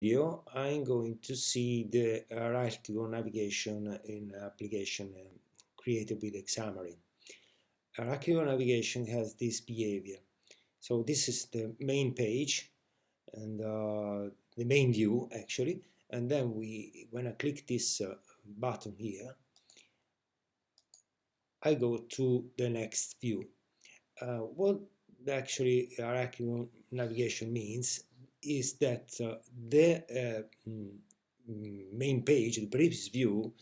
Video, I'm going to see the hierarchical navigation in application created with Xamarin. Hierarchical navigation has this behavior. So this is the main page and the main view actually. And then when I click this button here, I go to the next view. What actually hierarchical navigation means is that the main page, the previous view,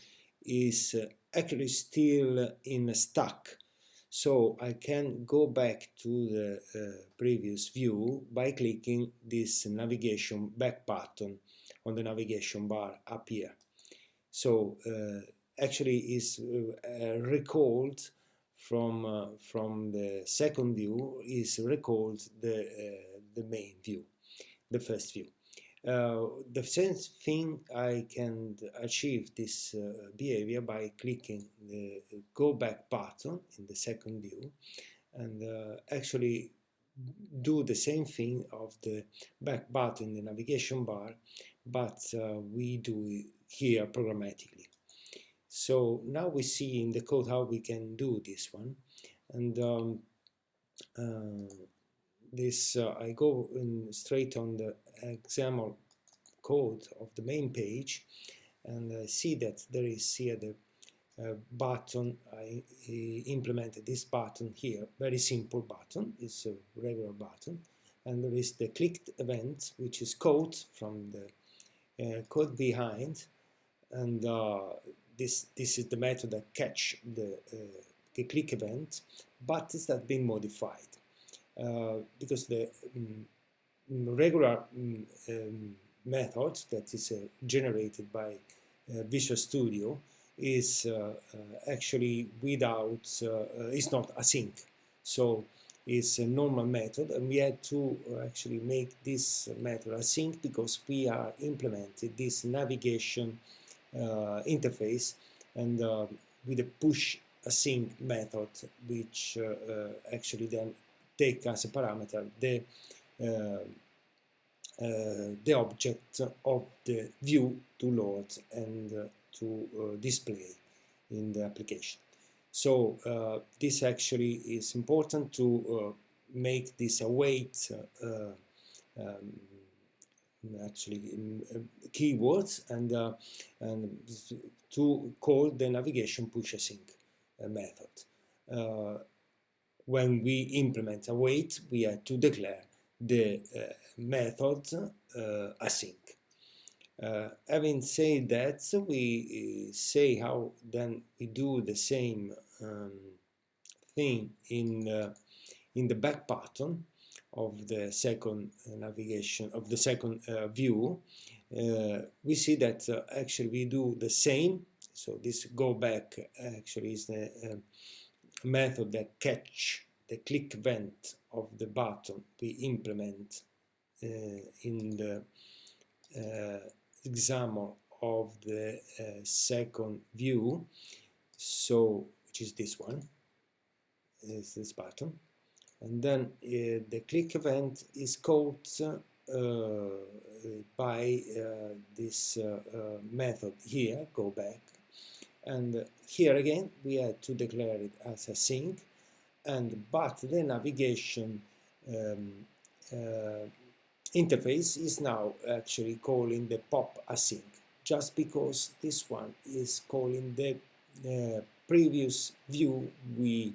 is actually still in stack. So I can go back to the previous view by clicking this navigation back button on the navigation bar up here. So actually is recalled from the second view, is recalled the main view, the first view. The same thing I can achieve this behavior by clicking the go back button in the second view and actually do the same thing of the back button in the navigation bar, but we do it here programmatically. So now we see in the code how we can do this one, and I go straight on the example code of the main page, and I see that there is here the button. I implemented this button here, very simple button, it's a regular button, and there is the clicked event, which is code from the code behind, and this is the method that catch the click event, but it has been modified because the regular method that is generated by Visual Studio is actually without, it's not async, so it's a normal method, and we had to actually make this method async because we are implementing this navigation interface and with a push async method, which actually then take as a parameter the object of the view to load and to display in the application. So this actually is important to make this await actually keywords and to call the navigation push async method. When we implement await, we have to declare the method async. Having said that, we say how then we do the same thing in the back button of the second navigation of the second view. We see that actually we do the same. So this go back actually is the method that catch the click event of the button we implement in the example of the second view, so which is this one, is this button, and then the click event is called by this method here, go back, and here again we had to declare it as async, but the navigation interface is now actually calling the pop async, just because this one is calling the previous view we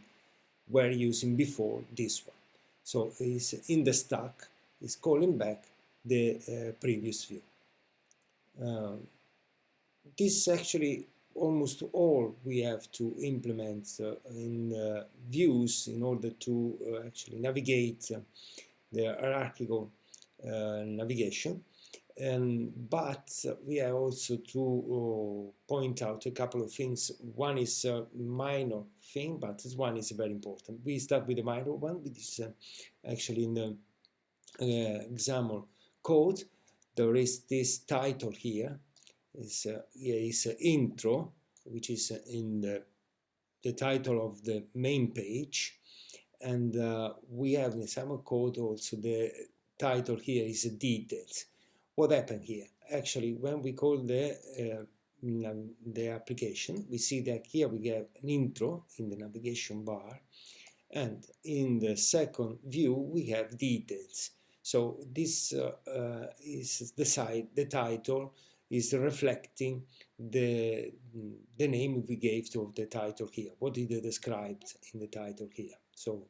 were using before this one. So it's in the stack, is calling back the previous view. This actually almost all we have to implement in views in order to actually navigate the hierarchical navigation, but we have also to point out a couple of things. One is a minor thing, but this one is very important. We start with the minor one, which is actually in the example code. There is this title here. Is intro, which is in the title of the main page, and we have in the example code also the title here is details. what happened here? Actually, when we call the application, we see that here we have an intro in the navigation bar, and in the second view we have details. So this is the site, the title is reflecting the name we gave to the title here. What is described in the title here? So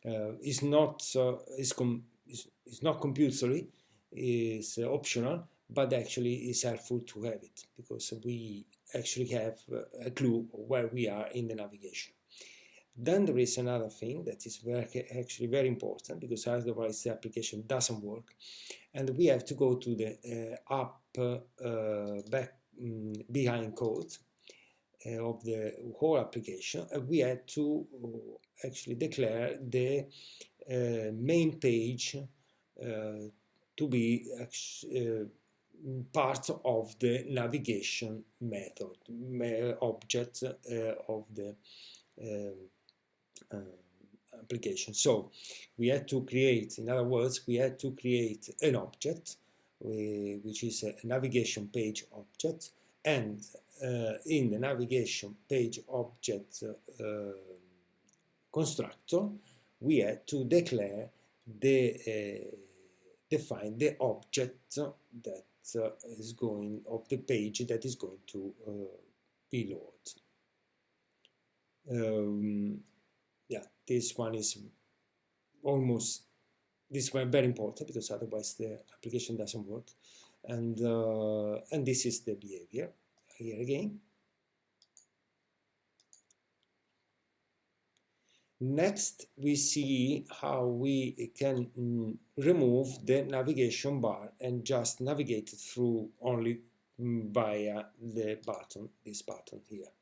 it's not it's not compulsory, is optional, but actually is helpful to have it because we actually have a clue where we are in the navigation. Then there is another thing that is actually very important, because otherwise the application doesn't work, and we have to go to the app behind code of the whole application, and we had to actually declare the main page to be part of the navigation method object of the application. So we had to create, in other words, we had to create an object which is a navigation page object, and in the navigation page object constructor we had to declare define the object that is going of the page that is going to be loaded. Yeah, this one is this one very important, because otherwise the application doesn't work. And this is the behavior here again. Next, we see how we can remove the navigation bar and just navigate through only via the button, this button here.